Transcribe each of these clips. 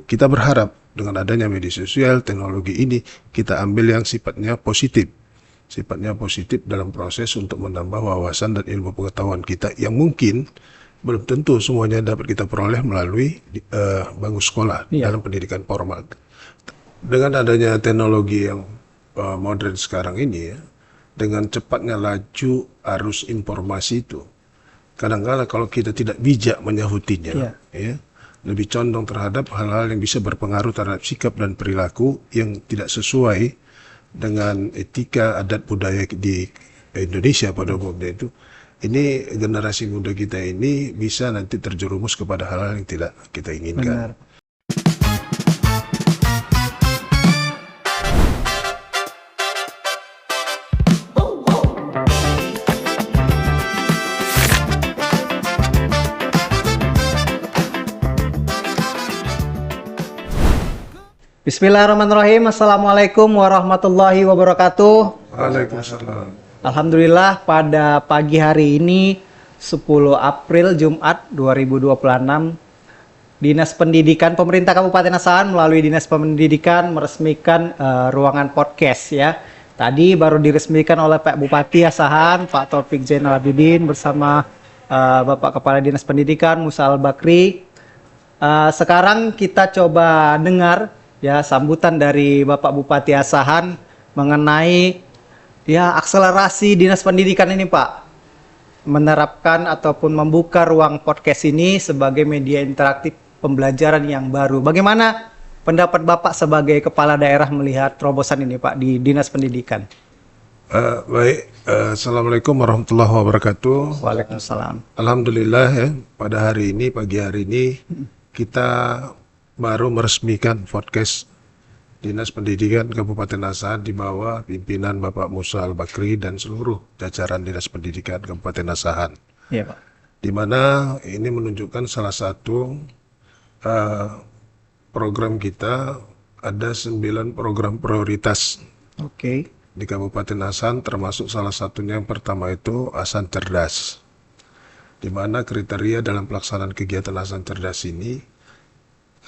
kita berharap dengan adanya media sosial, teknologi ini, kita ambil yang sifatnya positif. Sifatnya positif dalam proses untuk menambah wawasan dan ilmu pengetahuan kita yang mungkin belum tentu semuanya dapat kita peroleh melalui bangku sekolah dalam pendidikan formal. Dengan adanya teknologi yang modern sekarang ini ya, dengan cepatnya laju arus informasi itu, kadang-kala kalau kita tidak bijak menyahutinya, ya, lebih condong terhadap hal-hal yang bisa berpengaruh terhadap sikap dan perilaku yang tidak sesuai dengan etika adat budaya di Indonesia pada umumnya itu. Ini generasi muda kita ini bisa nanti terjerumus kepada hal-hal yang tidak kita inginkan. Benar. Bismillahirrahmanirrahim. Assalamualaikum warahmatullahi wabarakatuh. Waalaikumsalam. Alhamdulillah pada pagi hari ini 10 April Jumat 2026 Dinas Pendidikan Pemerintah Kabupaten Asahan melalui Dinas Pendidikan meresmikan ruangan podcast ya. Tadi baru diresmikan oleh Pak Bupati Asahan, Pak Taufik Zainal Abidin bersama Bapak Kepala Dinas Pendidikan Musa Al-Bakri. Sekarang kita coba dengar ya sambutan dari Bapak Bupati Asahan mengenai ya akselerasi Dinas Pendidikan ini Pak menerapkan ataupun membuka ruang podcast ini sebagai media interaktif pembelajaran yang baru. Bagaimana pendapat Bapak sebagai kepala daerah melihat terobosan ini Pak di Dinas Pendidikan? Baik, Assalamualaikum warahmatullahi wabarakatuh. Waalaikumsalam. Alhamdulillah ya, pada hari ini, pagi hari ini kita baru meresmikan podcast Dinas Pendidikan Kabupaten Asahan di bawah pimpinan Bapak Musa Al-Bakri dan seluruh jajaran Dinas Pendidikan Kabupaten Asahan. Iya Pak. Di mana ini menunjukkan salah satu program kita, ada 9 program prioritas di Kabupaten Asahan, termasuk salah satunya yang pertama itu Asahan Cerdas. Di mana kriteria dalam pelaksanaan kegiatan Asahan Cerdas ini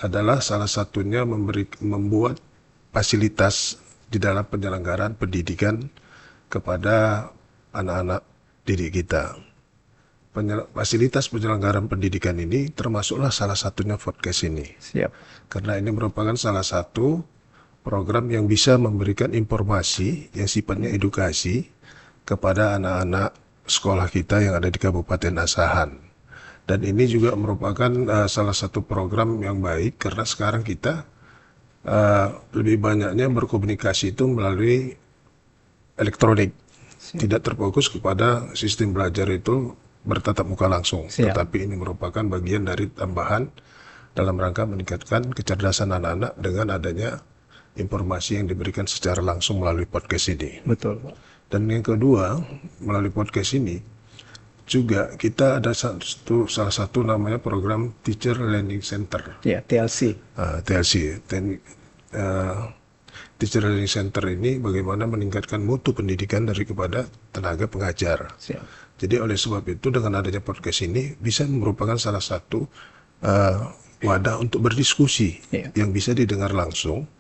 adalah salah satunya membuat fasilitas di dalam penyelenggaraan pendidikan kepada anak-anak didik kita. Fasilitas penyelenggaraan pendidikan ini termasuklah salah satunya podcast ini. Siap. Karena ini merupakan salah satu program yang bisa memberikan informasi yang sifatnya edukasi kepada anak-anak sekolah kita yang ada di Kabupaten Asahan. Dan ini juga merupakan salah satu program yang baik karena sekarang kita lebih banyaknya berkomunikasi itu melalui elektronik. Tidak terfokus kepada sistem belajar itu bertatap muka langsung. Tetapi ini merupakan bagian dari tambahan dalam rangka meningkatkan kecerdasan anak-anak dengan adanya informasi yang diberikan secara langsung melalui podcast ini. Betul Pak. Dan yang kedua, melalui podcast ini juga kita ada salah satu namanya program Teacher Learning Center. Ya, TLC. TLC. Teacher Learning Center ini bagaimana meningkatkan mutu pendidikan daripada tenaga pengajar. Siap. Jadi oleh sebab itu dengan adanya podcast ini bisa merupakan salah satu wadah untuk berdiskusi yang bisa didengar langsung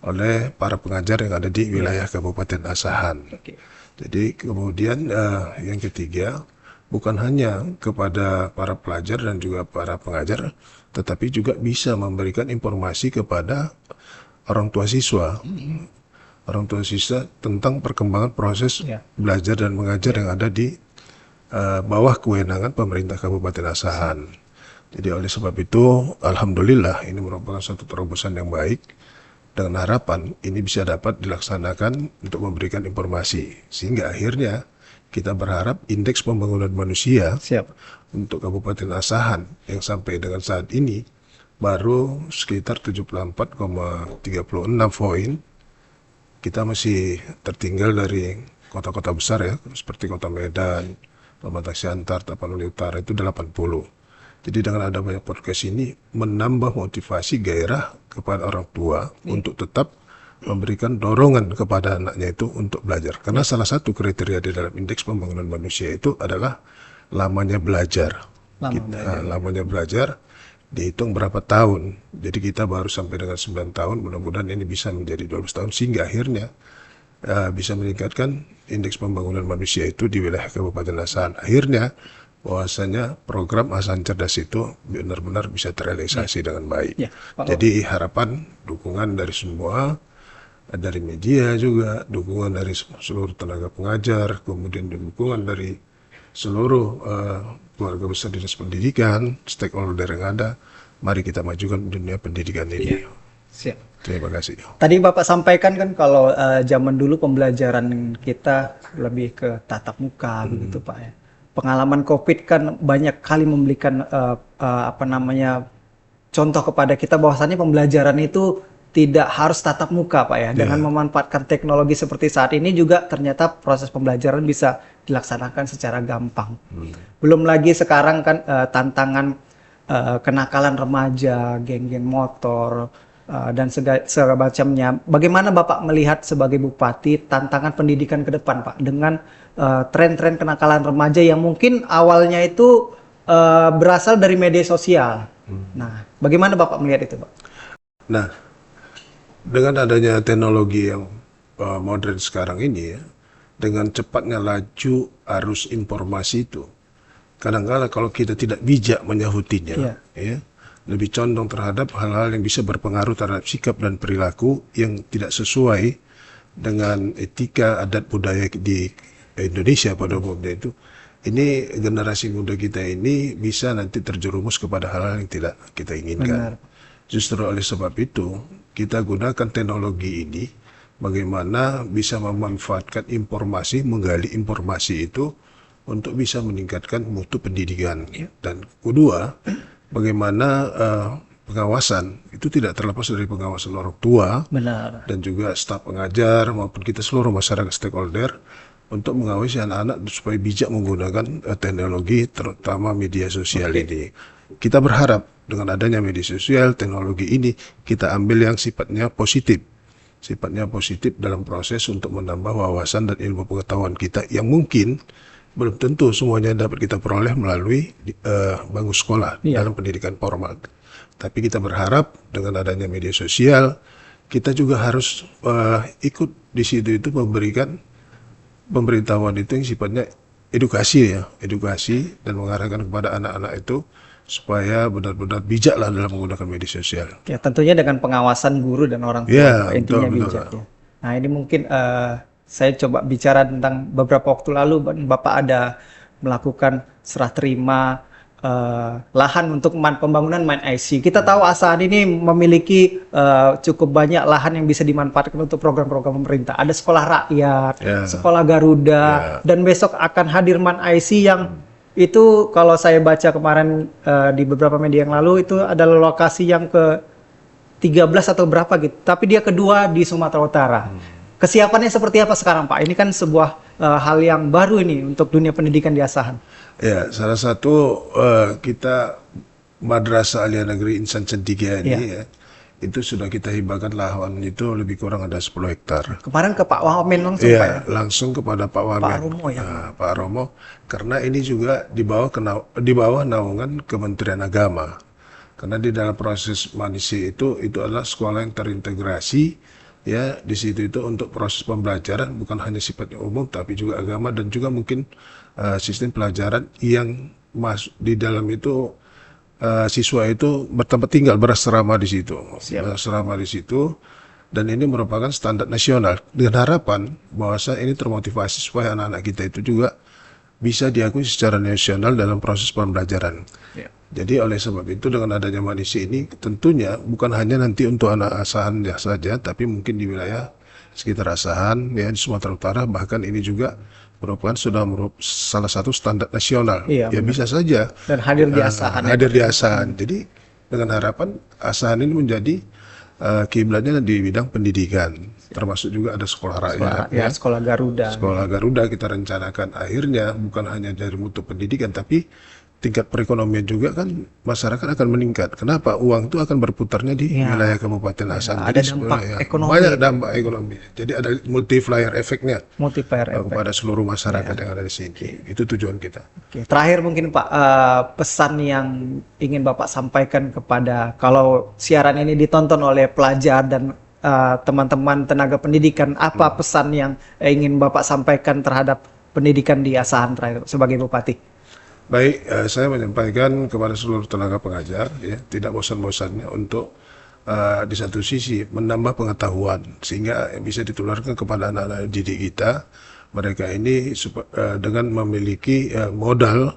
oleh para pengajar yang ada di wilayah Kabupaten Asahan. Jadi kemudian yang ketiga, bukan hanya kepada para pelajar dan juga para pengajar, tetapi juga bisa memberikan informasi kepada orang tua siswa. Orang tua siswa tentang perkembangan proses belajar dan mengajar yang ada di bawah kewenangan pemerintah Kabupaten Asahan. Jadi oleh sebab itu, alhamdulillah ini merupakan suatu terobosan yang baik dengan harapan ini bisa dapat dilaksanakan untuk memberikan informasi. Sehingga akhirnya kita berharap indeks pembangunan manusia untuk Kabupaten Asahan yang sampai dengan saat ini baru sekitar 74,36 poin. Kita masih tertinggal dari kota-kota besar ya, seperti Kota Medan, Pematang Siantar, Tapanuli Utara itu 80. Jadi dengan ada banyak podcast ini menambah motivasi gairah kepada orang tua untuk tetap memberikan dorongan kepada anaknya itu untuk belajar. Karena salah satu kriteria di dalam indeks pembangunan manusia itu adalah lamanya belajar. Lamanya belajar dihitung berapa tahun. Jadi kita baru sampai dengan 9 tahun, mudah-mudahan ini bisa menjadi 12 tahun sehingga akhirnya bisa meningkatkan indeks pembangunan manusia itu di wilayah Kabupaten Asahan. Akhirnya bahwasanya program Asahan Cerdas itu benar-benar bisa terrealisasi dengan baik. Jadi harapan dukungan dari semua, dari media juga, dukungan dari seluruh tenaga pengajar, kemudian dukungan dari seluruh keluarga besar dinas pendidikan, stakeholder yang ada. Mari kita majukan dunia pendidikan ini. Siap. Terima kasih. Tadi Bapak sampaikan kan kalau zaman dulu pembelajaran kita lebih ke tatap muka begitu Pak ya. Pengalaman COVID kan banyak kali memberikan contoh kepada kita bahwasannya pembelajaran itu tidak harus tatap muka Pak ya. Dengan memanfaatkan teknologi seperti saat ini juga ternyata proses pembelajaran bisa dilaksanakan secara gampang. Belum lagi sekarang kan tantangan kenakalan remaja, geng-geng motor, dan segala macamnya. Bagaimana Bapak melihat sebagai Bupati tantangan pendidikan ke depan Pak dengan tren-tren kenakalan remaja yang mungkin awalnya itu berasal dari media sosial. Nah, bagaimana Bapak melihat itu Pak? Nah, dengan adanya teknologi yang modern sekarang ini ya, dengan cepatnya laju arus informasi itu, kadang-kala kalau kita tidak bijak menyahutinya, ya, lebih condong terhadap hal-hal yang bisa berpengaruh terhadap sikap dan perilaku yang tidak sesuai dengan etika adat budaya di Indonesia pada umumnya itu. Ini generasi muda kita ini bisa nanti terjerumus kepada hal-hal yang tidak kita inginkan. Justru oleh sebab itu kita gunakan teknologi ini bagaimana bisa memanfaatkan informasi, menggali informasi itu untuk bisa meningkatkan mutu pendidikan. Dan kedua, bagaimana pengawasan itu tidak terlepas dari pengawasan orang tua dan juga staf pengajar maupun kita seluruh masyarakat stakeholder untuk mengawasi anak-anak supaya bijak menggunakan teknologi terutama media sosial ini. Kita berharap dengan adanya media sosial, teknologi ini kita ambil yang sifatnya positif dalam proses untuk menambah wawasan dan ilmu pengetahuan kita yang mungkin belum tentu semuanya dapat kita peroleh melalui bangku sekolah dalam pendidikan formal. Tapi kita berharap dengan adanya media sosial, kita juga harus ikut di situ itu memberikan pemberitahuan itu yang sifatnya edukasi dan mengarahkan kepada anak-anak itu supaya benar-benar bijaklah dalam menggunakan media sosial. Ya, tentunya dengan pengawasan guru dan orang tua intinya bijak. Ya. Nah, ini mungkin saya coba bicara tentang beberapa waktu lalu Bapak ada melakukan serah terima lahan untuk pembangunan Mind IC. Kita tahu Asahan ini memiliki cukup banyak lahan yang bisa dimanfaatkan untuk program-program pemerintah. Ada sekolah rakyat, sekolah Garuda, dan besok akan hadir Mind IC yang itu kalau saya baca kemarin di beberapa media yang lalu itu adalah lokasi yang ke-13 atau berapa gitu. Tapi dia kedua di Sumatera Utara. Kesiapannya seperti apa sekarang Pak? Ini kan sebuah hal yang baru ini untuk dunia pendidikan di Asahan. Ya, salah satu kita Madrasah Alia Negeri Insan Centigia ini ya, itu sudah kita hibahkan lahan itu lebih kurang ada 10 hektar. Kemarin ke Pak Wamen langsung Pak ya? Langsung kepada Pak Wamen. Pak Romo ya? Pak Romo, karena ini juga di bawah naungan Kementerian Agama. Karena di dalam proses manisi itu adalah sekolah yang terintegrasi. Ya, di situ itu untuk proses pembelajaran bukan hanya sifatnya umum tapi juga agama dan juga mungkin sistem pelajaran yang masuk di dalam itu siswa itu bertempat tinggal berasrama di situ. Berasrama di situ dan ini merupakan standar nasional dengan harapan bahwa ini termotivasi supaya anak-anak kita itu juga bisa diakui secara nasional dalam proses pembelajaran. Jadi oleh sebab itu dengan adanya manisi ini tentunya bukan hanya nanti untuk anak Asahan saja, tapi mungkin di wilayah sekitar Asahan ya di Sumatera Utara bahkan ini juga merupakan salah satu standar nasional. Ya bisa saja dan hadir di Asahan. Hadir di Asahan. Jadi dengan harapan Asahan ini menjadi kiblatnya di bidang pendidikan, termasuk juga ada sekolah rakyat, sekolah Garuda. Sekolah Garuda kita rencanakan akhirnya bukan hanya dari mutu pendidikan tapi tingkat perekonomian juga kan masyarakat akan meningkat. Kenapa? Uang itu akan berputarnya di wilayah Kabupaten Asahan. ada Jadi dampak sebenarnya ekonomi. banyak dampak ekonomi. Jadi ada multiplier efeknya Multiplier effect. kepada seluruh masyarakat yang ada di sini. Itu tujuan kita. Oke, terakhir mungkin Pak, pesan yang ingin Bapak sampaikan kepada, kalau siaran ini ditonton oleh pelajar dan teman-teman tenaga pendidikan, apa pesan yang ingin Bapak sampaikan terhadap pendidikan di Asahan terakhir sebagai Bupati? Baik, saya menyampaikan kepada seluruh tenaga pengajar, ya, tidak bosan-bosannya untuk di satu sisi menambah pengetahuan sehingga bisa ditularkan kepada anak-anak didik kita. Mereka ini dengan memiliki modal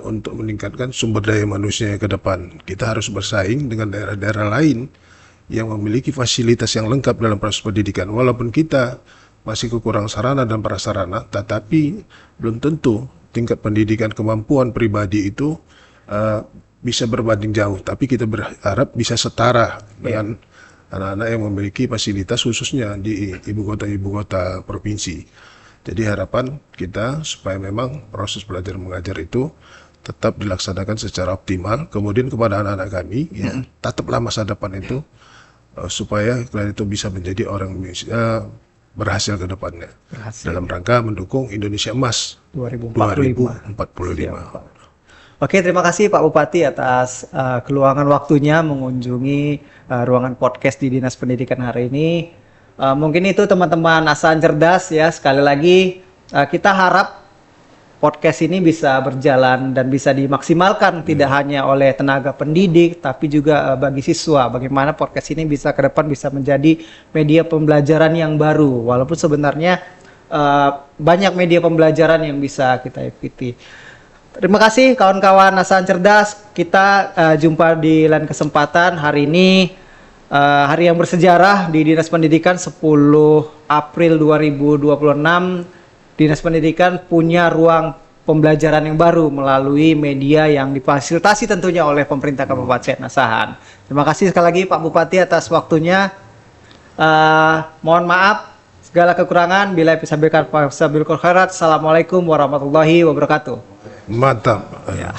untuk meningkatkan sumber daya manusia ke depan. Kita harus bersaing dengan daerah-daerah lain yang memiliki fasilitas yang lengkap dalam proses pendidikan. Walaupun kita masih kekurangan sarana dan prasarana, tetapi belum tentu tingkat pendidikan kemampuan pribadi itu bisa berbanding jauh. Tapi kita berharap bisa setara dengan anak-anak yang memiliki fasilitas khususnya di ibu kota provinsi. Jadi harapan kita supaya memang proses belajar mengajar itu tetap dilaksanakan secara optimal. Kemudian kepada anak-anak kami, ya, tataplah masa depan itu supaya kalian itu bisa menjadi orang Indonesia berhasil ke depannya dalam rangka mendukung Indonesia Emas 2045. Oke, terima kasih Pak Bupati atas keluangan waktunya mengunjungi ruangan podcast di Dinas Pendidikan hari ini. Mungkin itu teman-teman Asahan Cerdas, ya, sekali lagi kita harap podcast ini bisa berjalan dan bisa dimaksimalkan tidak hanya oleh tenaga pendidik tapi juga bagi siswa. Bagaimana podcast ini bisa ke depan bisa menjadi media pembelajaran yang baru, walaupun sebenarnya banyak media pembelajaran yang bisa kita ikuti. Terima kasih kawan-kawan Asahan Cerdas. Kita jumpa di lain kesempatan. Hari ini hari yang bersejarah di Dinas Pendidikan, 10 April 2026. Dinas Pendidikan punya ruang pembelajaran yang baru melalui media yang difasilitasi tentunya oleh pemerintah Kabupaten Asahan. Terima kasih sekali lagi Pak Bupati atas waktunya. Mohon maaf segala kekurangan. Bila bisa bil khairat. Assalamualaikum warahmatullahi wabarakatuh. Mantap. Ya.